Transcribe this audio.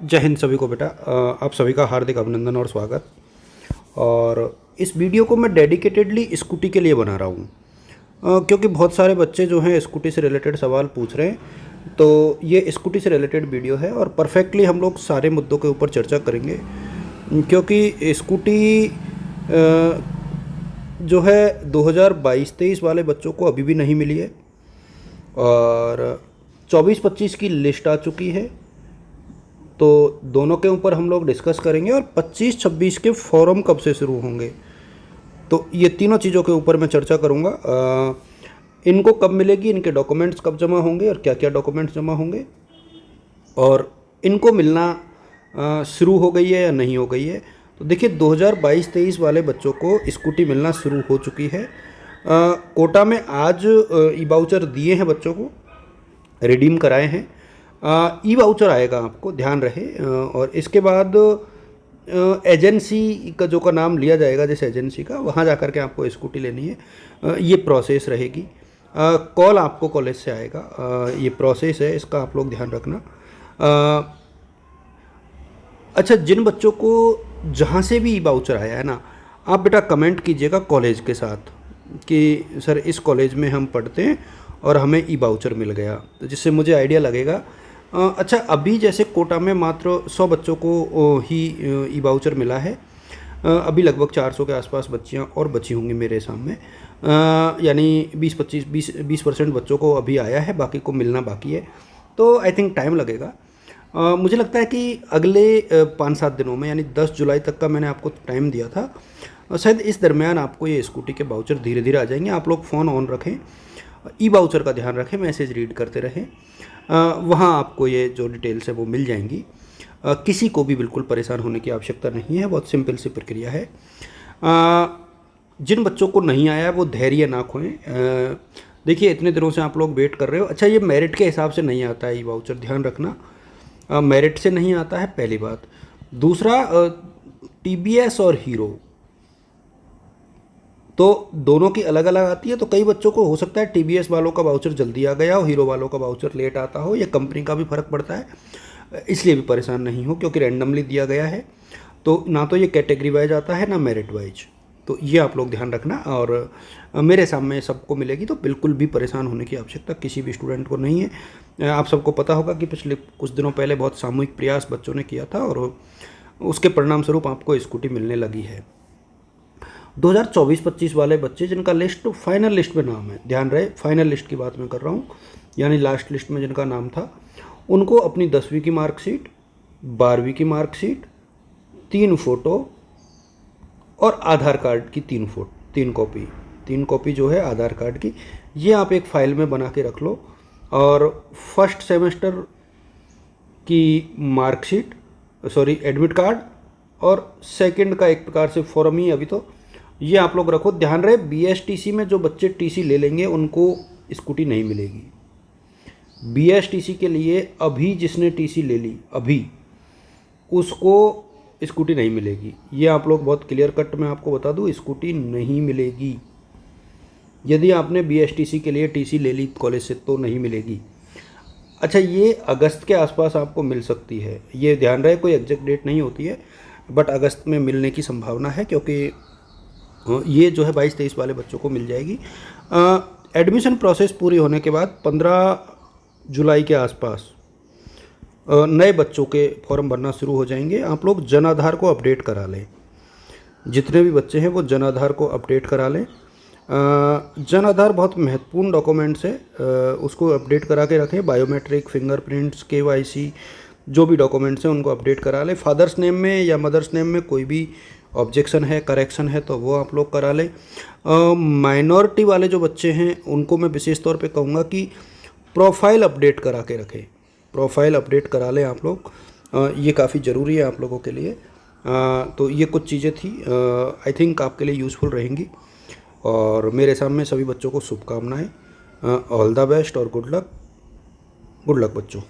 जय हिंद सभी को बेटा। आप सभी का हार्दिक अभिनंदन और स्वागत। और इस वीडियो को मैं डेडिकेटेडली स्कूटी के लिए बना रहा हूँ, क्योंकि बहुत सारे बच्चे जो हैं स्कूटी से रिलेटेड सवाल पूछ रहे हैं। तो ये स्कूटी से रिलेटेड वीडियो है और परफेक्टली हम लोग सारे मुद्दों के ऊपर चर्चा करेंगे, क्योंकि स्कूटी जो है 2022-23 वाले बच्चों को अभी भी नहीं मिली है और 24-25 की लिस्ट आ चुकी है। तो दोनों के ऊपर हम लोग डिस्कस करेंगे और 25-26 के फॉर्म कब से शुरू होंगे, तो ये तीनों चीज़ों के ऊपर मैं चर्चा करूँगा। इनको कब मिलेगी, इनके डॉक्यूमेंट्स कब जमा होंगे और क्या क्या डॉक्यूमेंट्स जमा होंगे, और इनको मिलना शुरू हो गई है या नहीं हो गई है। तो देखिए 2022-23 वाले बच्चों को स्कूटी मिलना शुरू हो चुकी है। कोटा में आज ई वाउचर दिए हैं बच्चों को, रिडीम कराए हैं। ई वाउचर आएगा, आपको ध्यान रहे। और इसके बाद एजेंसी का जो का नाम लिया जाएगा, जिस एजेंसी का, वहाँ जा कर के आपको स्कूटी लेनी है। ये प्रोसेस रहेगी। कॉल आपको कॉलेज से आएगा। ये प्रोसेस है, इसका आप लोग ध्यान रखना। अच्छा, जिन बच्चों को जहाँ से भी ई वाउचर आया है ना, आप बेटा कमेंट कीजिएगा कॉलेज के साथ कि सर इस कॉलेज में हम पढ़ते हैं और हमें ई वाउचर मिल गया, तो जिससे मुझे आइडिया लगेगा। अच्छा, अभी जैसे कोटा में मात्र 100 बच्चों को ही ई वाउचर मिला है। अभी लगभग 400 के आसपास बच्चियाँ और बची होंगी मेरे सामने। यानी 20% बच्चों को अभी आया है, बाकी को मिलना बाकी है। तो आई थिंक टाइम लगेगा। मुझे लगता है कि अगले 5-7 दिनों में, यानी 10 जुलाई तक का मैंने आपको टाइम दिया था, शायद इस दरमियान आपको ये स्कूटी के वाउचर धीरे धीरे आ जाएंगे। आप लोग फ़ोन ऑन रखें, ई वाउचर का ध्यान रखें, मैसेज रीड करते रहें। वहाँ आपको ये जो डिटेल्स है वो मिल जाएंगी। किसी को भी बिल्कुल परेशान होने की आवश्यकता नहीं है, बहुत सिंपल सी प्रक्रिया है। जिन बच्चों को नहीं आया वो धैर्य ना खोएं। देखिए इतने दिनों से आप लोग वेट कर रहे हो। अच्छा, ये मेरिट के हिसाब से नहीं आता है ई वाउचर, ध्यान रखना। मेरिट से नहीं आता है, पहली बात। दूसरा, टीबीएस और हीरो तो दोनों की अलग अलग आती है। तो कई बच्चों को हो सकता है टीबीएस वालों का वाउचर जल्दी आ गया हो, हीरो वालों का वाउचर लेट आता हो, या कंपनी का भी फ़र्क पड़ता है। इसलिए भी परेशान नहीं हो, क्योंकि रैंडमली दिया गया है। तो ना तो ये कैटेगरी वाइज आता है, ना मेरिट वाइज। तो ये आप लोग ध्यान रखना। और मेरे सामने सबको मिलेगी, तो बिल्कुल भी परेशान होने की आवश्यकता किसी भी स्टूडेंट को नहीं है। आप सबको पता होगा कि पिछले कुछ दिनों पहले बहुत सामूहिक प्रयास बच्चों ने किया था और उसके परिणाम स्वरूप आपको स्कूटी मिलने लगी है। 2024-25 वाले बच्चे जिनका लिस्ट फाइनल लिस्ट में नाम है, ध्यान रहे फाइनल लिस्ट की बात मैं कर रहा हूँ, यानी लास्ट लिस्ट में जिनका नाम था, उनको अपनी 10वीं की मार्कशीट, 12वीं की मार्कशीट, 3 फ़ोटो और आधार कार्ड की 3 कॉपी जो है आधार कार्ड की, ये आप एक फ़ाइल में बना के रख लो। और फर्स्ट सेमेस्टर की मार्कशीट, सॉरी एडमिट कार्ड, और सेकंड का एक प्रकार से फॉर्म ही अभी, तो ये आप लोग रखो। ध्यान रहे बीएसटीसी में जो बच्चे टीसी ले लेंगे उनको स्कूटी नहीं मिलेगी। बीएसटीसी के लिए अभी जिसने टीसी ले ली अभी, उसको स्कूटी नहीं मिलेगी। ये आप लोग बहुत क्लियर कट में आपको बता दूँ, स्कूटी नहीं मिलेगी। यदि आपने बीएसटीसी के लिए टीसी ले ली कॉलेज से तो नहीं मिलेगी। अच्छा, ये अगस्त के आसपास आपको मिल सकती है, ये ध्यान रहे, कोई एग्जैक्ट डेट नहीं होती है, बट अगस्त में मिलने की संभावना है, क्योंकि ये जो है 22-23 वाले बच्चों को मिल जाएगी। एडमिशन प्रोसेस पूरी होने के बाद 15 जुलाई के आसपास नए बच्चों के फॉर्म भरना शुरू हो जाएंगे। आप लोग जन आधार को अपडेट करा लें, जितने भी बच्चे हैं वो जन आधार को अपडेट करा लें। जन आधार बहुत महत्वपूर्ण डॉक्यूमेंट्स है, उसको अपडेट करा के रखें। बायोमेट्रिक, फिंगरप्रिंट्स, केवाईसी, जो भी डॉक्यूमेंट्स हैं उनको अपडेट करा लें। फादर्स नेम में या मदर्स नेम में कोई भी ऑब्जेक्शन है, करेक्शन है, तो वो आप लोग करा लें। माइनॉरिटी वाले जो बच्चे हैं उनको मैं विशेष तौर पे कहूँगा कि प्रोफाइल अपडेट करा के रखें, प्रोफाइल अपडेट करा लें आप लोग। ये काफ़ी ज़रूरी है आप लोगों के लिए। तो ये कुछ चीज़ें थी, आई थिंक आपके लिए यूज़फुल रहेंगी। और मेरे सामने सभी बच्चों को शुभकामनाएँ। ऑल द बेस्ट और गुड लक बच्चों।